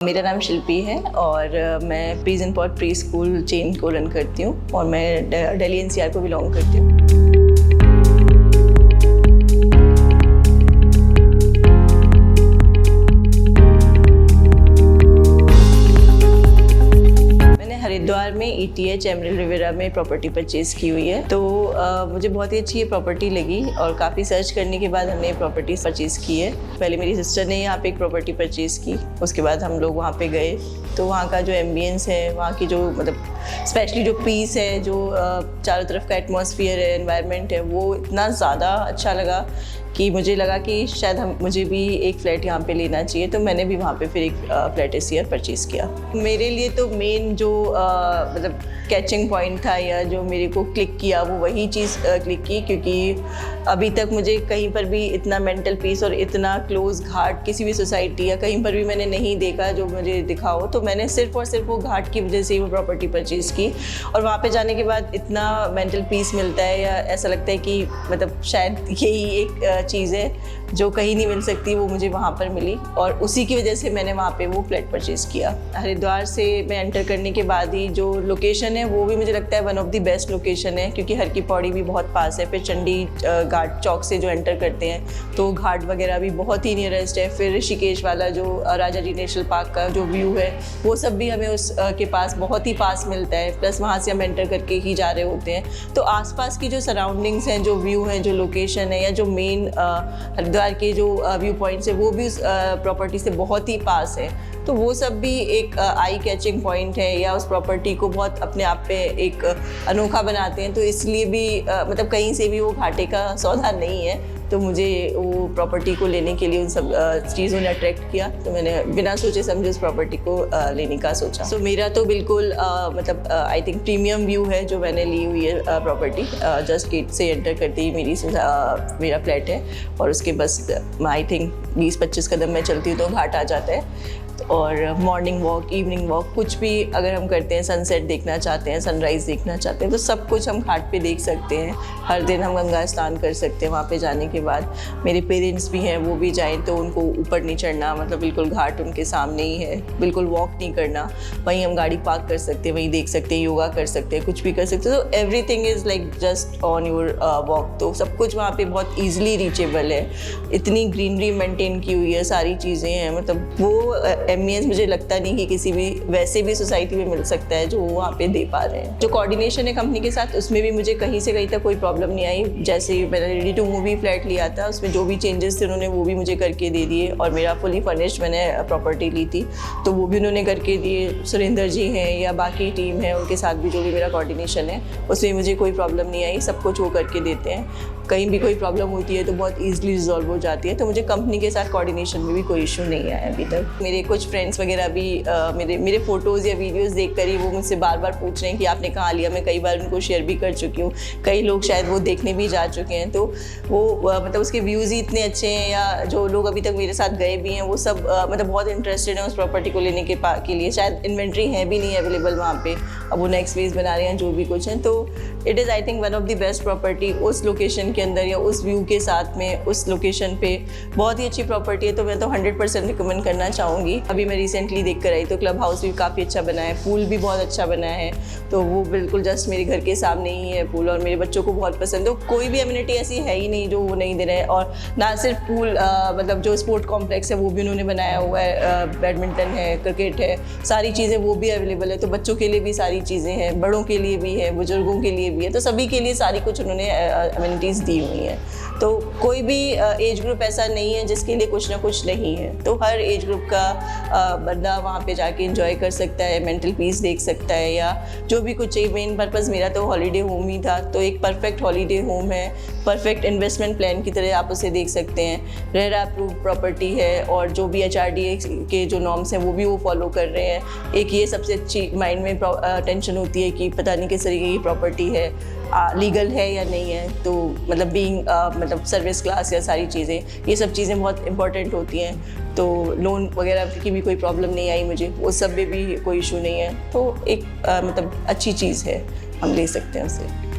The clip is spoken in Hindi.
मेरा नाम शिल्पी है और मैं प्रीज एंड पॉट प्री स्कूल चेन को रन करती हूँ और मैं दिल्ली एनसीआर को बिलोंग करती हूँ। हरिद्वार में ETH एमरल्ड रिवेरा में प्रॉपर्टी परचेज़ की हुई है, तो मुझे बहुत ही अच्छी ये प्रॉपर्टी लगी और काफ़ी सर्च करने के बाद हमने प्रॉपर्टी परचेज़ की है। पहले मेरी सिस्टर ने यहाँ पे एक प्रॉपर्टी परचेज़ की, उसके बाद हम लोग वहाँ पे गए तो वहाँ का जो एम्बियंस है, वहाँ की जो मतलब स्पेशली जो पीस है, जो चारों तरफ का एटमॉस्फेयर है, एनवायरनमेंट है, वो इतना ज़्यादा अच्छा लगा कि मुझे लगा कि शायद मुझे भी एक फ़्लैट यहाँ पे लेना चाहिए। तो मैंने भी वहाँ पे फिर एक फ्लैट इस ईयर परचेज़ किया। मेरे लिए तो मेन जो मतलब कैचिंग पॉइंट था या जो मेरे को क्लिक किया वो वही चीज़ क्लिक की, क्योंकि अभी तक मुझे कहीं पर भी इतना मेंटल पीस और इतना क्लोज घाट किसी भी सोसाइटी या कहीं पर भी मैंने नहीं देखा जो मुझे दिखा हो। तो मैंने सिर्फ और सिर्फ वो घाट की वजह से ही वो प्रॉपर्टी परचेज़ की और वहाँ पे जाने के बाद इतना मेंटल पीस मिलता है या ऐसा लगता है कि मतलब शायद यही एक चीज़ है जो कहीं नहीं मिल सकती, वो मुझे वहाँ पर मिली और उसी की वजह से मैंने वहाँ पे वो फ्लैट परचेज़ किया। हरिद्वार से मैं एंटर करने के बाद ही जो लोकेशन है वो भी मुझे लगता है one of the best location है, क्योंकि हर की पौड़ी भी बहुत पास है। फिर चंडी घाट चौक से जो एंटर करते हैं तो घाट वगैरह भी बहुत ही नियरेस्ट है। फिर ऋषिकेश वाला जो राजा जी नेशनल पार्क का जो व्यू है वो सब भी हमें उस के पास बहुत ही पास मिलता है, प्लस वहाँ से हम एंटर करके ही जा रहे होते हैं। तो आसपास की जो सराउंडिंग्स हैं, जो व्यू है, जो लोकेशन है या जो मेन हरिद्वार के जो व्यू पॉइंट्स है वो भी उस प्रॉपर्टी से बहुत ही पास है। तो वो सब भी एक आई कैचिंग पॉइंट है या उस प्रॉपर्टी को बहुत अपने आप पे एक अनोखा बनाते हैं। तो इसलिए भी मतलब कहीं से भी वो घाटे का सौदा नहीं है। तो मुझे वो प्रॉपर्टी को लेने के लिए उन सब चीज़ों ने अट्रैक्ट किया, तो मैंने बिना सोचे समझे उस प्रॉपर्टी को लेने का सोचा। सो मेरा तो बिल्कुल मतलब आई थिंक प्रीमियम व्यू है जो मैंने ली हुई है प्रॉपर्टी। जस्ट गेट से एंटर करते ही मेरा फ्लैट है और उसके बस आई थिंक 20-25 कदम में चलती हूँ तो घाट आ जाता है। और मॉर्निंग वॉक, इवनिंग वॉक, कुछ भी अगर हम करते हैं, सनसेट देखना चाहते हैं, सनराइज़ देखना चाहते हैं, तो सब कुछ हम घाट पे देख सकते हैं। हर दिन हम गंगा स्नान कर सकते हैं वहाँ पे जाने के बाद। मेरे पेरेंट्स भी हैं, वो भी जाएं तो उनको ऊपर नहीं चढ़ना, मतलब बिल्कुल घाट उनके सामने ही है, बिल्कुल वॉक नहीं करना। वहीं हम गाड़ी पार्क कर सकते हैं, वहीं देख सकते हैं, योगा कर सकते हैं, कुछ भी कर सकते हैं। तो everything is like just on your walk. तो सब कुछ वहाँ पे बहुत ईजिली रीचेबल है। इतनी ग्रीनरी मेंटेन की हुई है, सारी चीज़ें हैं, मतलब वो एम्बियंस मुझे लगता नहीं कि किसी भी वैसे भी सोसाइटी में मिल सकता है जो वहाँ पे दे पा रहे हैं। जो कोऑर्डिनेशन है कंपनी के साथ, उसमें भी मुझे कहीं से कहीं तक कोई प्रॉब्लम नहीं आई। जैसे मैंने रेडी टू मूव फ्लैट लिया था, उसमें जो भी चेंजेस थे उन्होंने वो भी मुझे करके दे दिए और मेरा फुली फर्निश्ड मैंने प्रॉपर्टी ली थी तो वो भी उन्होंने करके दिए। सुरेंद्र जी हैं या बाकी टीम है, उनके साथ भी जो भी मेरा कोऑर्डिनेशन है उसमें मुझे कोई प्रॉब्लम नहीं आई। सब कुछ वो करके देते हैं। कहीं भी कोई प्रॉब्लम होती है तो बहुत ईजिली रिजॉल्व हो जाती है। तो मुझे कंपनी के साथ कोऑर्डिनेशन में भी कोई इशू नहीं आया अभी तक। मेरे कुछ फ्रेंड्स वगैरह भी मेरे फ़ोटोज़ या वीडियोज़ देख कर ही वो मुझसे बार बार पूछ रहे हैं कि आपने कहाँ लिया। मैं कई बार उनको शेयर भी कर चुकी हूँ, कई लोग शायद वो देखने भी जा चुके हैं। तो वो मतलब उसके व्यूज़ ही इतने अच्छे हैं, या जो लोग अभी तक मेरे साथ गए भी हैं वो सब मतलब बहुत इंटरेस्टेड हैं उस प्रॉपर्टी को लेने के लिए। शायद इन्वेंट्री है भी नहीं अवेलेबल वहाँ पे, अब वो नेक्स्ट फेज़ बना रहे हैं, जो भी कुछ हैं। तो it is I think one of the best property उस लोकेशन के अंदर या उस व्यू के साथ में, उस लोकेशन पे बहुत ही अच्छी प्रॉपर्टी है। तो मैं तो 100% रिकमेंड करना चाहूँगी। अभी मैं रिसेंटली देख कर आई तो क्लब हाउस भी काफ़ी अच्छा बना है, पूल भी बहुत अच्छा बना है, तो वो बिल्कुल जस्ट मेरे घर के सामने ही है पूल और मेरे बच्चों को बहुत पसंद है। तो कोई भी एमिनिटी ऐसी है ही नहीं जो वो नहीं दे रहे हैं। और ना सिर्फ पूल, मतलब जो स्पोर्ट कॉम्प्लेक्स है वो भी उन्होंने बनाया हुआ है, बैडमिंटन है, क्रिकेट है, सारी चीज़ें वो भी अवेलेबल है। तो बच्चों के लिए भी सारी चीज़ें हैं, बड़ों के लिए भी है, बुजुर्गों के लिए भी है, तो सभी के लिए सारी कुछ उन्होंने एमिनिटीज़ दी हुई हैं। तो कोई भी एज ग्रुप ऐसा नहीं है जिसके लिए कुछ ना कुछ नहीं है। तो हर एज ग्रुप का बंदा वहाँ पे जाके एंजॉय कर सकता है, मेंटल पीस देख सकता है, या जो भी कुछ चाहिए। मेन पर्पज़ मेरा तो हॉलीडे होम ही था, तो एक परफेक्ट हॉलीडे होम है, परफेक्ट इन्वेस्टमेंट प्लान की तरह आप उसे देख सकते हैं। रेरा अप्रूव प्रॉपर्टी है और जो भी HRDA के जो नॉर्म्स हैं वो भी वो फॉलो कर रहे हैं। एक ये सबसे अच्छी माइंड में टेंशन होती है कि पता नहीं किस तरीके की प्रॉपर्टी है, लीगल है या नहीं है। तो मतलब बीइंग मतलब सर्विस क्लास या सारी चीज़ें, ये सब चीज़ें बहुत इंपॉर्टेंट होती हैं। तो लोन वगैरह की भी कोई प्रॉब्लम नहीं आई मुझे, उस सब में भी कोई इशू नहीं है। तो एक मतलब अच्छी चीज़ है, हम ले सकते हैं उसे।